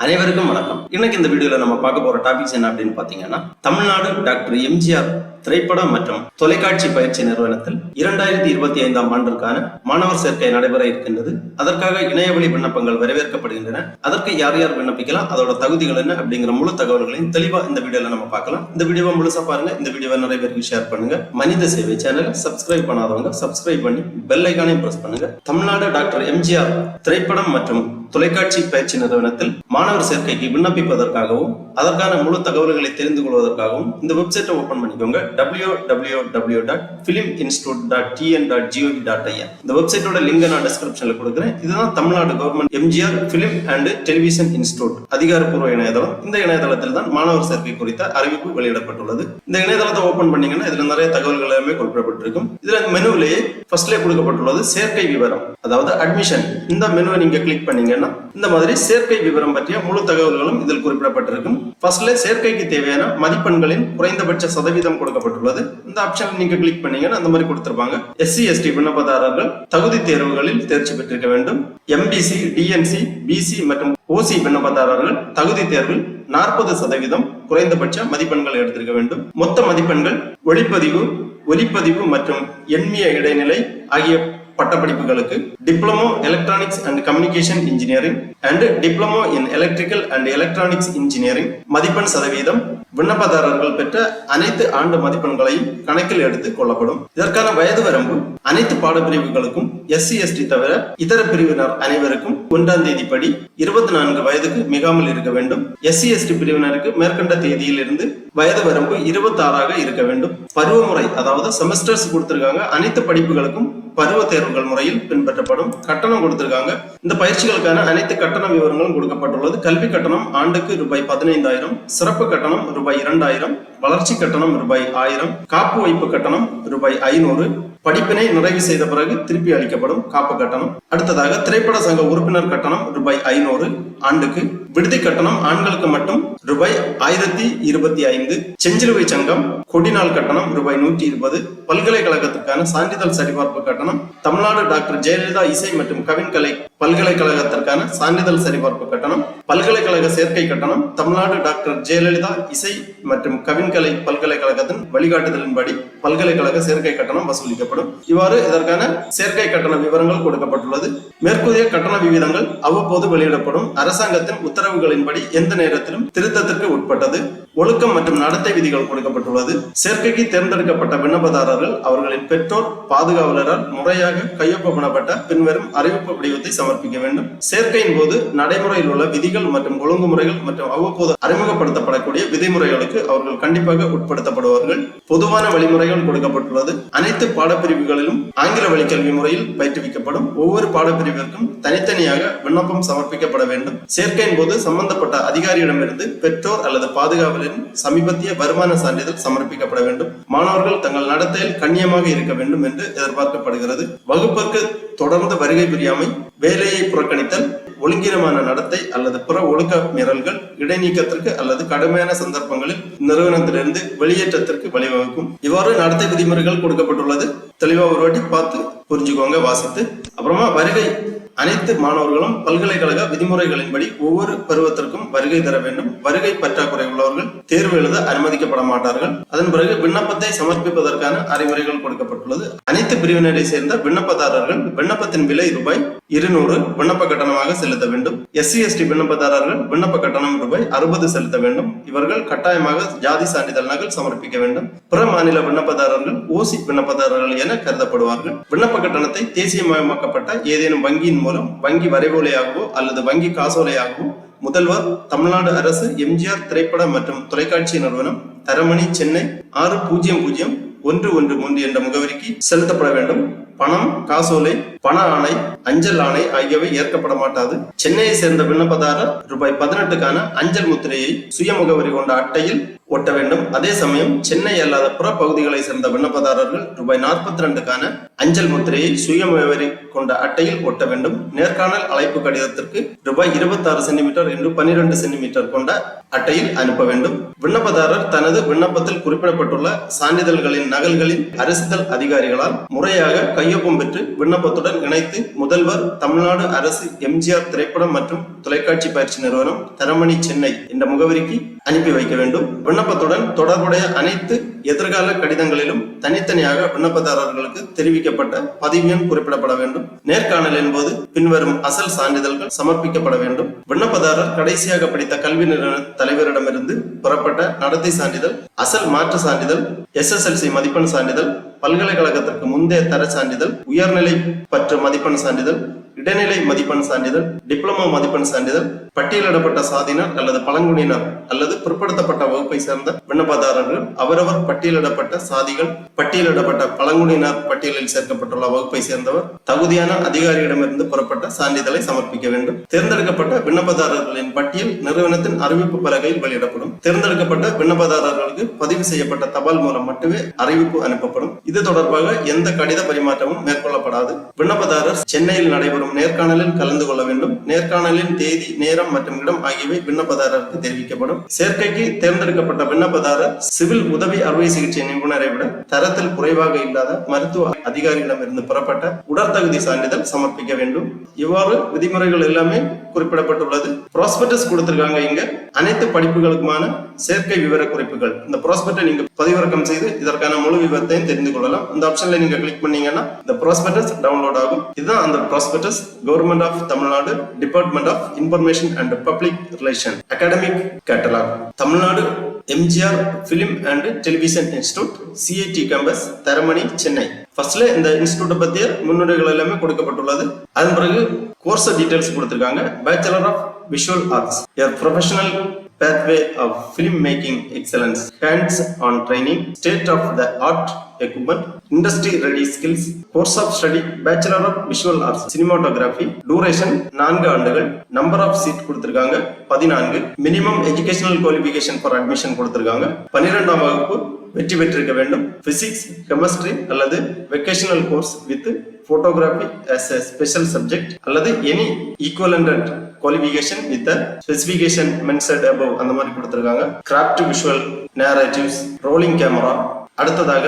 அனைவருக்கும் வணக்கம். இன்னைக்கு இந்த வீடியோல நம்ம பார்க்க போற டாபிக்ஸ் என்ன அப்படின்னு பாத்தீங்கன்னா, தமிழ்நாடு டாக்டர் எம்ஜிஆர் திரைப்பட மற்றும் தொலைக்காட்சி பயிற்சி நிறுவனத்தில் 2025ஆம் ஆண்டிற்கான மாணவர் சேர்க்கை நடைபெற இருக்கின்றது. அதற்காக இணையவழி விண்ணப்பங்கள் வரவேற்கப்படுகின்றன. அதற்கு யார் யார் விண்ணப்பிக்கலாம், அதோட தகுதிகள் என்ன அப்படிங்கிற முழு தகவல்களையும் தெளிவா இந்த வீடியோல நம்ம பார்க்கலாம். இந்த வீடியோவை முழுசா பாருங்க. இந்த வீடியோவை நிறைய பேருக்கு ஷேர் பண்ணுங்க. மனித சேவை சேனலை சப்ஸ்கிரைப் பண்ணாதவங்க சப்ஸ்கிரைப் பண்ணி பெல் ஐகானையும் பிரஸ் பண்ணுங்க. தமிழ்நாடு டாக்டர் எம்ஜிஆர் திரைப்படம் மற்றும் தொலைக்காட்சி பயிற்சி நிறுவனத்தில் மாணவர் சேர்க்கைக்கு விண்ணப்பிப்பதற்காகவும் அதற்கான முழு தகவல்களை தெரிந்து கொள்வதற்காகவும் இந்த வெப்சைட்டை ஓபன் பண்ணிக்கோங்க. www.filminstitute.tn.gov.in. இந்த வெப்சைட்டோட லிங்க் நான் டிஸ்கிரிப்ஷன்ல கொடுக்குறேன். இதுதான் Tamil Nadu government MGR film and television institute அதிகாரப்பூர்வ இணையதளம். இந்த இணையதளத்தில் தான் மாணவர் சேர்க்கை குறித்த அறிவிப்பு வெளியிடப்பட்டுள்ளது. இந்த இணையதளத்தை ஓபன் பண்ணீங்கன்னா இதுல நிறைய தகவல்கள் எல்லாமே குறிப்பிடப்பட்டிருக்கும். இதுல மெனுவிலேயே ஃபர்ஸ்ட்லேயே கொடுக்கப்பட்டுள்ளது சேர்க்கை விவரம், அதாவது அட்மிஷன். இந்த மெனுவை நீங்க கிளிக் பண்ணீங்கன்னா இந்த மாதிரி சேர்க்கை விவரம் பற்றிய முழு தகவல்களும் இதில் குறிப்பிடப்பட்டிருக்கும். ஃபர்ஸ்ட்ல சேர்க்கைக்கு தேவையான மதிப்பெண்களின் குறைந்தபட்ச சதவீதம் கொடுக்கப்பட்டுள்ளது. இந்த ஆப்ஷன் நீங்க கிளிக் பண்ணீங்கன்னா அந்த மாதிரி கொடுத்திருப்பாங்க. SC ST விண்ணப்பதாரர்கள் தகுதி தேர்வுகளில் தேர்ச்சி பெற்றிருக்க வேண்டும். MBC DNC BC மற்றும் OC விண்ணப்பதாரர்கள் தகுதி தேர்வில் 40% குறைந்தபட்ச மதிப்பெண்கள் எடுத்திருக்க வேண்டும். மொத்த மதிப்பெண்கள் ஒலிப்பதிவு மற்றும் எண்மிய இடைநிலை ஆகிய பட்டப்படிப்புகளுக்கு diploma electronics and communication engineering and diploma in electrical and electronics engineering மதிப்பெண் சதவீதம் விண்ணப்பதாரர்கள் பெற்ற அனைத்து ஆண்டு மதிப்பெண்களையும் கணக்கில் எடுத்துக் கொள்ளப்படும். இதற்கான வயது வரம்பு அனைத்து பாடப்பிரிவுகளுக்கும் SC ST தவிர இதர பிரிவினர் அனைவருக்கும் 1ஆம் தேதி படி 24 வயதுக்கு மிகாமல் இருக்க வேண்டும். SC ST பிரிவினருக்கு மேற்கண்ட தேதியில் இருந்து வயது வரம்பு 26ஆக இருக்க வேண்டும். பருவமுறை, அதாவது செமஸ்டர்ஸ் கொடுத்திருக்காங்க. அனைத்து படிப்புகளுக்கும் பருவ தேர்வுகள் முறையில் பின்பற்றப்படும். கட்டணம் கொடுத்திருக்காங்க. இந்த பயிற்சிகளுக்கான அனைத்து கட்டண விவரங்களும் கொடுக்கப்பட்டுள்ளது. கல்வி கட்டணம் ஆண்டுக்கு ரூபாய் 15,000, சிறப்பு கட்டணம் ரூபாய் 2,000, வளர்ச்சி கட்டணம் ரூபாய் 1,000, காப்பு வைப்பு கட்டணம் ரூபாய் 500, படிப்பினை நிறைவு செய்த பிறகு திருப்பி அளிக்கப்படும் காப்பு கட்டணம். அடுத்ததாக திரைப்பட சங்க உறுப்பினர் கட்டணம் ரூபாய் 500 ஆண்டுக்கு. விடுதி கட்டணம் ஆண்களுக்கு மட்டும் ரூபாய் 1025. செஞ்சிலுவை சங்கம் கொடிநாள் கட்டணம் ரூபாய் 120. பல்கலைக்கழகத்திற்கான சான்றிதழ் சரிபார்ப்பு கட்டணம். தமிழ்நாடு டாக்டர் ஜெயலலிதா இசை மற்றும் கவின்கலை பல்கலைக்கழகத்திற்கான சான்றிதழ் சரிபார்ப்பு கட்டணம். பல்கலைக்கழக சேர்க்கை கட்டணம் தமிழ்நாடு டாக்டர் ஜெயலலிதா இசை மற்றும் கவின்கலை பல்கலைக்கழகத்தின் வழிகாட்டுதலின்படி பல்கலைக்கழக சேர்க்கை கட்டணம் வசூலிக்கப்படும். இவ்வாறு இதற்கான சேர்க்கை கட்டண விவரங்கள் கொடுக்கப்பட்டுள்ளது. மேற்கூறிய கட்டண விகிதங்கள் அவ்வப்போது வெளியிடப்படும். அரசாங்கத்தின் உத்தரவுகளின்படி எந்த நேரத்திலும் திருத்தத்திற்கு உட்பட்டது. ஒழுக்கம் மற்றும் நடத்தை விதிகள் கொடுக்கப்பட்டுள்ளது. சேர்க்கைக்கு தேர்ந்தெடுக்கப்பட்ட விண்ணப்பதாரர்கள் அவர்களின் பெற்றோர் பாதுகாவலரால் முறையாக கையொப்பமிடப்பட்ட பின்வரும் அறிவிப்பு படிவத்தை சமர்ப்பிக்க வேண்டும். சேர்க்கையின் போது நடைமுறையில் உள்ள விதிகள் மற்றும் ஒழுங்குமுறைகள் மற்றும் அவ்வப்போது அறிமுகப்படுத்தப்படக்கூடிய விதிமுறைகளுக்கு அவர்கள் கண்டிப்பாக உட்படுத்தப்படுவார்கள். பொதுவான வழிமுறைகள் கொடுக்கப்பட்டுள்ளது. அனைத்து பாடப்பிரிவுகளிலும் ஆங்கில வழி கல்வி முறையில் பயிற்றுவிக்கப்படும். ஒவ்வொரு பாடப்பிரிவிற்கும் தனித்தனியாக விண்ணப்பம் சமர்ப்பிக்கப்பட வேண்டும். சேர்க்கையின் போது சம்பந்தப்பட்ட அதிகாரியிடமிருந்து பெற்றோர் அல்லது பாதுகாவலரின் சமீபத்திய வருமான சான்றிதழ் சமர்ப்பிக்கப்பட வேண்டும். மாணவர்கள் தங்கள் நடத்தையில் கண்ணியமாக இருக்க வேண்டும் என்று எதிர்பார்க்கப்படுகிறது. வகுப்பிற்கு தொடர்ந்து வருகை புரியாமை, வேலையை புறக்கணித்தல், ஒழுங்கீனமான நடத்தை அல்லது புற ஒழுக்க மீறல்கள் இடைநீக்கத்திற்கு அல்லது கடுமையான சந்தர்ப்பங்களில் நிறுவனத்திலிருந்து வெளியேற்றத்திற்கு வழிவகுக்கும். இவ்வாறு நடத்தை விதிமுறைகள் கொடுக்கப்பட்டுள்ளது. தெளிவா ஒரு வாட்டி பார்த்து புரிஞ்சுக்கோங்க, வாசித்து. அப்புறமா வருகை அனைத்து மாணவர்களும் பல்கலைக்கழக விதிமுறைகளின்படி ஒவ்வொரு பருவத்திற்கும் வருகை தர வேண்டும். வருகை பற்றாக்குறை உள்ளவர்கள் தேர்வு எழுத அனுமதிக்கப்பட மாட்டார்கள். அதன் பிறகு விண்ணப்பத்தை சமர்ப்பிப்பதற்கான அறிவுரைகள் கொடுக்கப்பட்டுள்ளது. அனைத்து பிரிவினரை சேர்ந்த விண்ணப்பதாரர்கள் விண்ணப்பத்தின் விலை ரூபாய் 200 விண்ணப்ப கட்டணமாக செலுத்த வேண்டும். SC ST விண்ணப்பதாரர்கள் விண்ணப்ப கட்டணம் ரூபாய் 60 செலுத்த வேண்டும். இவர்கள் கட்டாயமாக ஜாதி சான்றிதழ் நகல் சமர்ப்பிக்க வேண்டும். பிற மாநில விண்ணப்பதாரர்கள் OC விண்ணப்பதாரர்கள் என கருதப்படுவார்கள். விண்ணப்ப கட்டணத்தை தேசியமயமாக்கப்பட்ட ஏதேனும் வங்கியின் மூலம் வங்கி வரைவோலையாகவோ அல்லது வங்கி காசோலையாகவோ முதல்வர் தமிழ்நாடு அரசு எம்ஜிஆர் திரைப்பட மற்றும் தொலைக்காட்சி நிறுவனம், தரமணி, சென்னை 600113 என்ற முகவரிக்கு செலுத்தப்பட வேண்டும். பணம், காசோலை, பண ஆணை, அஞ்சல் ஆணை ஆகியவை ஏற்கப்பட மாட்டாது. சென்னையை சேர்ந்த விண்ணப்பதாரர் ரூபாய் 18க்கான அஞ்சல் முத்திரையை சுய முகவரி கொண்ட அட்டையில் ஒட்ட வேண்டும். அதே சமயம் சென்னை அல்லாத புற பகுதிகளை சேர்ந்த விண்ணப்பதாரர்கள் ரூபாய் 42க்கான அஞ்சல் முத்திரையை சுய முகவரி கொண்ட அட்டையில் ஒட்ட வேண்டும். நேர்காணல் அழைப்பு கடிதத்திற்கு ரூபாய் 26 சென்டிமீட்டர் என்று 12 சென்டிமீட்டர் கொண்ட அட்டையில் அனுப்ப வேண்டும். விண்ணப்பதாரர் தனது விண்ணப்பத்தில் குறிப்பிடப்பட்டுள்ள சான்றிதழ்களின் நகல்களின் அரசிதழ் அதிகாரிகளால் முறையாக கையொப்பம் பெற்று விண்ணப்பத்துடன் இணைத்து முதல்வர், தமிழ்நாடு அரசு எம்ஜிஆர் திரைப்படம் மற்றும் தொலைக்காட்சி பயிற்சி நிறுவனம், தரமணி, சென்னை என்ற முகவரிக்கு அனுப்பி வைக்க வேண்டும். விண்ணப்பத்துடன் தொடர்புடைய அனைத்து எதிர்கால கடிதங்களிலும் தனித்தனியாக விண்ணப்பதாரர்களுக்கு தெரிவிக்கப்பட்ட பதிவு எண் குறிப்பிடப்பட வேண்டும். நேர்காணலின் போது பின்வரும் அசல் சான்றிதழ்கள் சமர்ப்பிக்கப்பட வேண்டும். விண்ணப்பதாரர் கடைசியாக படித்த கல்வி நிறுவன தலைவரிடமிருந்து பெறப்பட்ட நடத்தை சான்றிதழ், அசல் மாற்று சான்றிதழ், SSLC மதிப்பெண் சான்றிதழ், பல்கலைக்கழகத்திற்கு முந்தைய தர சான்றிதழ், உயர்நிலை பற்று மதிப்பெண் சான்றிதழ், இடைநிலை மதிப்பெண் சான்றிதழ், டிப்ளமோ மதிப்பெண் சான்றிதழ், பட்டியலிடப்பட்ட சாதியினர் அல்லது பழங்குடியினர் அல்லது பிற்படுத்தப்பட்ட வகுப்பை சேர்ந்த விண்ணப்பதாரர்கள் அவரவர் பட்டியலிடப்பட்ட சாதிகள், பட்டியலிடப்பட்ட பழங்குடியினர் பட்டியலில் சேர்க்கப்பட்டுள்ள வகுப்பை சேர்ந்தவர் தகுதியான அதிகாரியிடமிருந்து பெறப்பட்ட சான்றிதழை சமர்ப்பிக்க வேண்டும். தேர்ந்தெடுக்கப்பட்ட விண்ணப்பதாரர்களின் பட்டியல் நிறுவனத்தின் அறிவிப்பு பலகையில் வெளியிடப்படும். தேர்ந்தெடுக்கப்பட்ட விண்ணப்பதாரர்களுக்கு பதிவு செய்யப்பட்ட தபால் மூலம் மட்டுமே அறிவிப்பு அனுப்பப்படும். இது தொடர்பாக எந்த கடித பரிமாற்றமும் மேற்கொள்ளப்படாது. விண்ணப்பதாரர் சென்னையில் நடைபெறும் நேர்காணலில் கலந்து கொள்ள வேண்டும். நேர்காணலின் தேதி, நேரம் மற்றும் இடம் ஆகியவை விண்ணப்பதாரருக்கு தெரிவிக்கப்படும். சேர்க்கைக்கு தேர்ந்தெடுக்கப்பட்ட விண்ணப்பதாரர் சிவில் உதவி அறுவை சிகிச்சை நிபுணரை விட தரத்தில் குறைவாக இல்லாத மருத்துவ அதிகாரியிடமிருந்து பெறப்பட்ட உடற்தகுதி சான்றிதழ் சமர்ப்பிக்க வேண்டும். இவ்வாறு விதிமுறைகள் எல்லாமே குறிப்பிடப்பட்டுள்ளது. ப்ராஸ்பெக்டஸ் கொடுத்திருக்காங்க. இங்க அனைத்து படிப்புகளுக்குமான சேர்க்கை விவர குறிப்புகள். இந்த ப்ராஸ்பெக்டை நீங்க பதிவிறக்கம் செய்து இதற்கான முழு விவரத்தையும் தெரிந்து கொள்ளலாம். இந்த ஆப்ஷன்ல நீங்க கிளிக் பண்ணீங்கன்னா இந்த ப்ராஸ்பெக்டஸ் டவுன்லோட் ஆகும். இதுதான் அந்த prospectus. Government of Tamil Nadu, department of information and public relation, academic catalogue, Tamil Nadu MGR film and television institute, CIT campus, Taramani, Chennai. ஃபர்ஸ்ட்ல இந்த இன்ஸ்டிடியூட்டை பத்திய முன்னுரைகள் எல்லாமே கொடுக்கப்பட்டுள்ளது. அதன் பிறகு கோர்ஸ் டீடைல்ஸ் கொடுத்திருக்காங்க. Bachelor of visual arts, a professional pathway of film making excellence, hands on training, state of the art equipment, industry ready skills, course of study bachelor of visual arts cinematography, duration 4 ஆண்டுகள், number of seat கொடுத்திருக்காங்க 14, minimum educational qualification for admission கொடுத்திருக்காங்க. 12ஆம் வகுப்பு வெற்றி பெற்றிருக்க வேண்டும். Physics, chemistry அல்லது vocational course with photography as a special subject அல்லது any equivalent qualification with specification mentioned above அந்த மாதிரி கொடுத்திருக்காங்க. Craft, visual narratives, rolling camera. அடுத்ததாக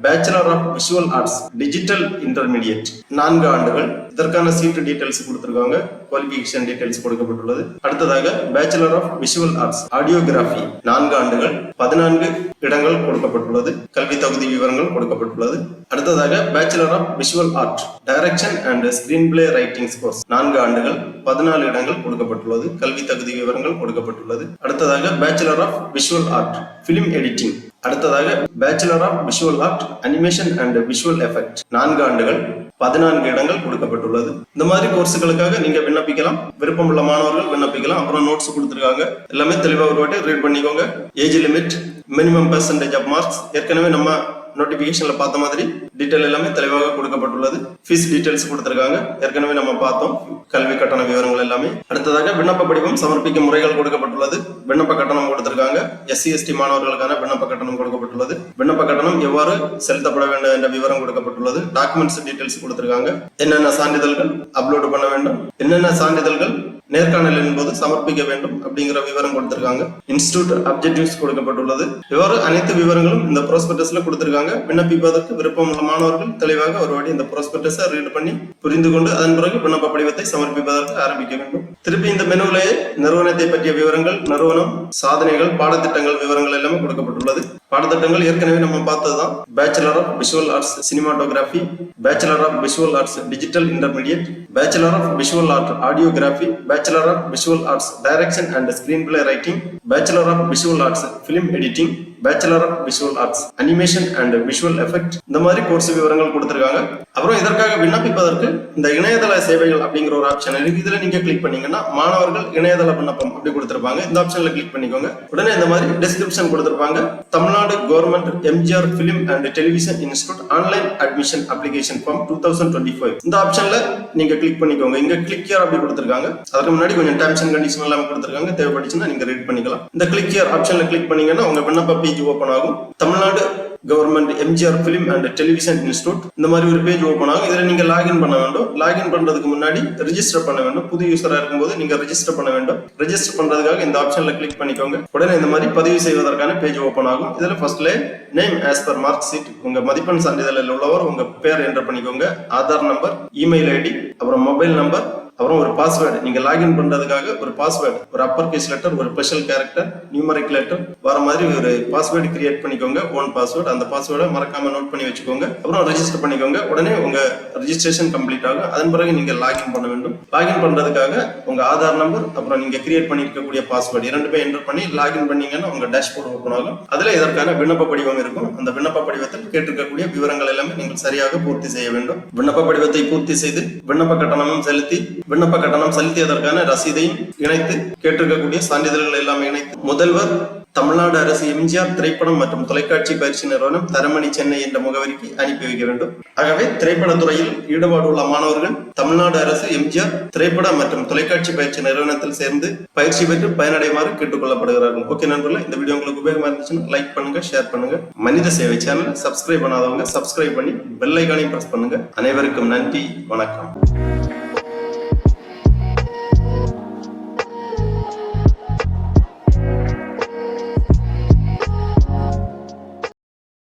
bachelor of visual arts digital intermediate 4 ஆண்டுகள். இதற்கான சீட் டீடைல்ஸ் கொடுத்திருக்காங்க. குவாலிஃபிகேஷன் டீடைல்ஸ் கொடுக்கப்பட்டுள்ளது. அடுத்ததாக bachelor of visual arts audiography 4 ஆண்டுகள், 14 இடங்கள் கொடுக்கப்பட்டுள்ளது. கல்வி தகுதி விவரங்கள் கொடுக்கப்பட்டுள்ளது. அடுத்ததாக bachelor of visual art direction and screen play writing course 4 ஆண்டுகள், 14 இடங்கள் கொடுக்கப்பட்டுள்ளது. கல்வி தகுதி விவரங்கள் கொடுக்கப்பட்டுள்ளது. அடுத்ததாக bachelor of visual art film editing. அடுத்ததாக bachelor of visual art animation and visual effect 4 ஆண்டுகள், 14 இடங்கள் கொடுக்கப்பட்டுள்ளது. இந்த மாதிரி கோர்ஸுகளுக்காக நீங்க விண்ணப்பிக்கலாம். விருப்பம் உள்ள மாணவர்கள் விண்ணப்பிக்கலாம். அப்புறம் நோட்ஸ் கொடுத்திருக்காங்க. எல்லாமே தெளிவாக ஒரு வாட்டி ரீட் பண்ணிக்கோங்க. Age limit, minimum percentage of marks ஏற்கனவே நம்ம நோட்டிபிகேஷன்ல பார்த்த மாதிரி டீடைல் எல்லாமே தெளிவாக கொடுக்கப்பட்டுள்ளது. ஃபீஸ் டீடைல்ஸ் கொடுத்திருக்காங்க. ஏற்கனவே நம்ம பார்த்தோம் கல்வி கட்டண விவரங்கள் எல்லாமே. அடுத்ததாக விண்ணப்ப படிவம் சமர்ப்பிக்கும் முறைகள் கொடுக்கப்பட்டுள்ளது. விண்ணப்ப கட்டணம் கொடுத்திருக்காங்க. SC/ST மாணவர்களுக்கான விண்ணப்ப கட்டணம் கொடுக்கப்பட்டுள்ளது. விண்ணப்ப கட்டணம் எவ்வாறு செலுத்தப்பட வேண்டும் என்ற விவரம் கொடுக்கப்பட்டுள்ளது. டாக்குமெண்ட்ஸ் டீடைல்ஸ் கொடுத்திருக்காங்க. என்னென்ன சான்றிதழ்கள் அப்லோட் பண்ண வேண்டும், என்னென்ன சான்றிதழ்கள் நேர்காணலின் போது சமர்ப்பிக்க வேண்டும் அப்படிங்கிற விவரம் கொடுத்திருக்காங்க. இன்ஸ்டிடியூட் அப்ஜெக்டிவ்ஸ் கொடுக்கப்பட்டுள்ளது. இவ்வாறு அனைத்து விவரங்களும் இந்த ப்ராஸ்பெக்டஸ்ல கொடுத்திருக்காங்க. விண்ணப்பிப்பதற்கு விருப்பம் உள்ள மாணவர்கள் தெளிவாக ஒரு வாட்டி இந்த ப்ராஸ்பெக்டஸை ரீட் பண்ணி புரிந்து கொண்டு அதன் பிறகு விண்ணப்ப படிவத்தை சமர்ப்பிப்பதற்கு ஆரம்பிக்க வேண்டும். திருப்பி இந்த மெனுவிலேயே நிறுவனத்தை பற்றிய விவரங்கள், நிறுவனம், சாதனைகள், பாடத்திட்டங்கள் விவரங்கள் எல்லாமே கொடுக்கப்பட்டுள்ளது. பாடத்திட்டங்கள் ஏற்கனவே நம்ம பார்த்ததுதான். Bachelor of visual arts cinematography, bachelor of visual arts digital intermediate, bachelor of visual art audiography, bachelor of visual arts direction and screen play writing, bachelor of visual arts film editing, bachelor of visual arts, animation and visual effect, இந்த மாதிரி course விவரங்கள் கொடுத்திருக்காங்க. அப்புறம் இதற்காக விண்ணப்பிப்பதற்கு இந்த இணையதள சேவைகள் அப்படிங்கிற ஒரு ஆப்ஷன் இருக்கு. இதுல நீங்க கிளிக் பண்ணீங்கன்னா மாணவர்கள் இணையதள விண்ணப்பம் அப்படி கொடுத்திருப்பாங்க. இந்த ஆப்ஷன்ல கிளிக் பண்ணிக்கோங்க. உடனே இந்த மாதிரி டிஸ்கிரிப்ஷன் கொடுத்திருப்பாங்க. Tamil Nadu government MGR film and television institute online admission application form 2025 இந்த ஆப்ஷன்ல நீங்க கிளிக் பண்ணிக்கோங்க. இங்க கிளிக் ஹியர் அப்படி கொடுத்திருக்காங்க. அதுக்கு முன்னாடி கொஞ்சம் டெர்ம்ஸ் அண்ட் கண்டிஷன் எல்லாம் கொடுத்திருக்காங்க. தேவைப்பட்டுச்சுன்னா நீங்க ரீட் பண்ணிக்கலாம். இந்த கிளிக் ஹியர் ஆப்ஷன்ல கிளிக் பண்ணீங்கன்னா உங்க விண்ணப்ப பேஜ் ஓபன் ஆகும். Tamil Nadu government MGR film and television institute இந்த மாதிரி ஒரு பேஜ் ஓபன் ஆகும். இதுல நீங்க லாகின் பண்ண வேண்டும். லாகின் பண்றதுக்கு முன்னாடி ரெஜிஸ்டர் பண்ண வேண்டும். புது யூசரா இருக்கும்போது நீங்க ரெஜிஸ்டர் பண்ண வேண்டும். ரெஜிஸ்டர் பண்றதுக்காக இந்த ஆப்ஷன்ல கிளிக் பண்ணிக்கோங்க. உடனே இந்த மாதிரி பதிவு செய்வதற்கான பேஜ் ஓபன் ஆகும். இதுல ஃபர்ஸ்ட்ல name as per mark sheet, உங்க மதிப்பெண் சான்றிதழில் உள்ளவர் உங்க பேர் என்டர் பண்ணிக்கோங்க. ஆதார் நம்பர், இமெயில் ஐடி, அப்புறம் மொபைல் நம்பர், அப்புறம் ஒரு பாஸ்வேர்டு. நீங்க லாகின் பண்றதுக்காக ஒரு பாஸ்வேர்டு, ஒரு அப்பர் கேஸ் லெட்டர், ஒரு ஸ்பெஷல் கேரக்டர், நியூமரிக் லெட்டர் வர மாதிரி ஒரு பாஸ்வேர்டு கிரியேட் பண்ணிக்கோங்க. Own password. அந்த பாஸ்வேர்டை மறக்காம நோட் பண்ணி வச்சுக்கோங்க. அப்புறம் ரெஜிஸ்டர் பண்ணிக்கோங்க. உடனே உங்க ரெஜிஸ்ட்ரேஷன் கம்ப்ளீட் ஆகும். அதன் பிறகு நீங்க லாகின் பண்ண வேண்டும். லாகின் பண்றதுக்காக உங்க ஆதார் நம்பர் அப்புறம் நீங்க கிரியேட் பண்ணிருக்கக்கூடிய பாஸ்வேர்டு இரண்டுமே என்டர் பண்ணி லாகின் பண்ணீங்கன்னா உங்க டேஷ்போர்டு ஓபன் ஆகும். அதுல இதற்கான விண்ணப்ப படிவம் இருக்கும். அந்த விண்ணப்ப படிவத்தில் கேட்டிருக்கக்கூடிய விவரங்கள் எல்லாமே நீங்கள் சரியாக பூர்த்தி செய்ய வேண்டும். விண்ணப்ப படிவத்தை பூர்த்தி செய்து விண்ணப்ப கட்டணமும் செலுத்தி விண்ணப்ப கட்டணம் செலுத்தியதற்கான ரசீதையும் இணைத்து கேட்டிருக்கக்கூடிய சான்றிதழ்கள் எல்லாமே இணைத்து முதல்வர் தமிழ்நாடு அரசு எம்ஜிஆர் திரைப்படம் மற்றும் தொலைக்காட்சி பயிற்சி நிறுவனம், தரமணி, சென்னை என்ற முகவரிக்கு அனுப்பி வைக்க வேண்டும். ஆகவே திரைப்படத்துறையில் ஈடுபாடு உள்ள மாணவர்கள் தமிழ்நாடு அரசு எம்ஜிஆர் திரைப்பட மற்றும் தொலைக்காட்சி பயிற்சி நிறுவனத்தில் சேர்ந்து பயிற்சி பெற்று பயனடைமாறு கேட்டுக்கொள்ளப்படுகிறார்கள். ஓகே நண்பர்களே, இந்த வீடியோ உங்களுக்கு உபயோகமா இருந்துச்சுன்னா லைக் பண்ணுங்க, ஷேர் பண்ணுங்க. மனித சேவை சேனல் சப்ஸ்கிரைப் பண்ணாதவங்க சப்ஸ்கிரைப் பண்ணி பெல் ஐகானையும் பிரஸ் பண்ணுங்க. அனைவருக்கும் நன்றி, வணக்கம்.